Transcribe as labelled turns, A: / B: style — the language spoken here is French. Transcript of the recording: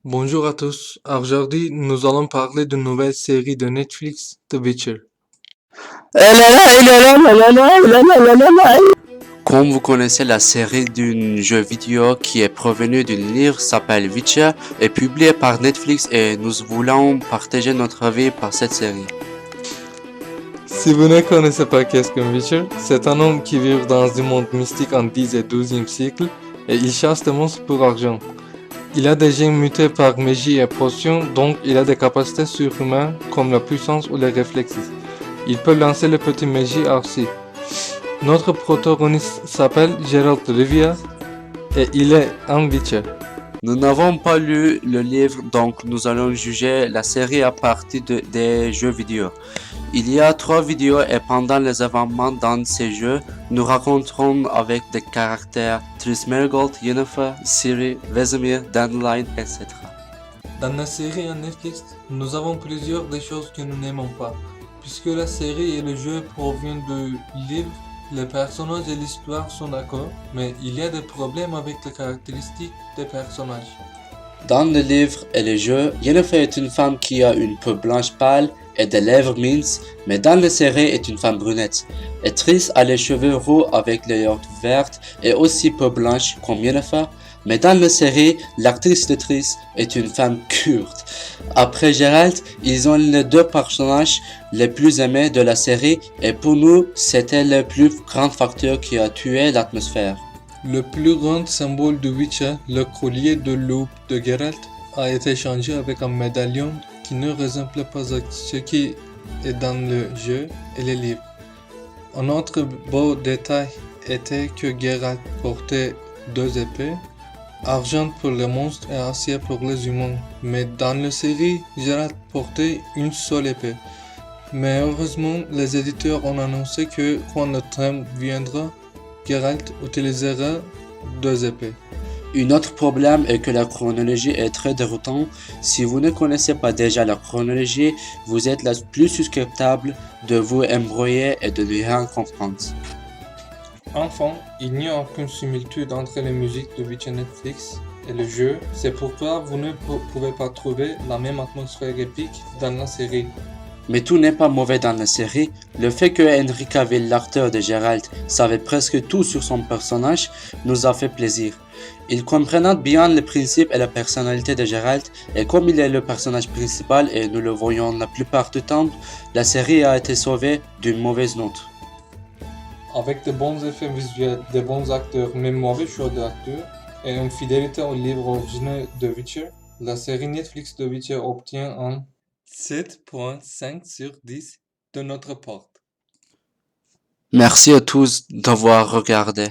A: Bonjour à tous. Aujourd'hui, nous allons parler d'une nouvelle série de Netflix, The Witcher.
B: Comme vous connaissez, la série d'un jeu vidéo qui est provenu d'un livre s'appelle Witcher et publié par Netflix et nous voulons partager notre avis par cette série.
A: Si vous ne connaissez pas qu'est-ce qu'un Witcher, c'est un homme qui vit dans un monde mystique en 10 et 12e siècle et il chasse des monstres pour argent. Il a des gènes mutés par magie et potions, donc il a des capacités surhumaines comme la puissance ou les réflexes. Il peut lancer les petites magies aussi. Notre protagoniste s'appelle Geralt de Rivia et il est un Witcher.
B: Nous n'avons pas lu le livre, donc nous allons juger la série à partir des jeux vidéo. Il y a 3 vidéos et pendant les événements dans ces jeux, nous raconterons avec des caractères Triss Merigold, Yennefer, Ciri, Vesemir, Dandelion, etc.
A: Dans la série en Netflix, nous avons plusieurs des choses que nous n'aimons pas. Puisque la série et le jeu proviennent du livre, les personnages et l'histoire sont d'accord, mais il y a des problèmes avec les caractéristiques des personnages.
B: Dans le livre et le jeu, Yennefer est une femme qui a une peau blanche pâle et des lèvres minces, mais dans la série est une femme brunette. Et Triss a les cheveux roux avec les yeux vertes et aussi peau blanche comme Yennefer, mais dans la série, l'actrice de Triss est une femme kurde. Après Geralt, ils ont les 2 personnages les plus aimés de la série et pour nous, c'était le plus grand facteur qui a tué l'atmosphère.
A: Le plus grand symbole de Witcher, le collier de loup de Geralt, a été changé avec un médaillon qui ne ressemble pas à ce qui est dans le jeu et les livres. Un autre beau détail était que Geralt portait 2 épées, argent pour les monstres et acier pour les humains. Mais dans la série, Geralt portait une seule épée. Mais heureusement, les éditeurs ont annoncé que quand le temps viendra, Geralt utilisera 2 épées.
B: Un autre problème est que la chronologie est très déroutante. Si vous ne connaissez pas déjà la chronologie, vous êtes la plus susceptible de vous embrouiller et de ne rien comprendre.
A: Enfin, il n'y a aucune similitude entre les musiques de Witcher Netflix et le jeu, c'est pourquoi vous ne pouvez pas trouver la même atmosphère épique dans la série.
B: Mais tout n'est pas mauvais dans la série. Le fait que Henry Cavill, l'acteur de Geralt, savait presque tout sur son personnage, nous a fait plaisir. Il comprenait bien les principes et la personnalité de Geralt, et comme il est le personnage principal et nous le voyons la plupart du temps, la série a été sauvée d'une mauvaise note.
A: Avec de bons effets visuels, de bons acteurs, même mauvais choix d'acteurs, et une fidélité au livre original de Witcher, la série Netflix de Witcher obtient un 7.5 sur 10 de notre part.
B: Merci à tous d'avoir regardé.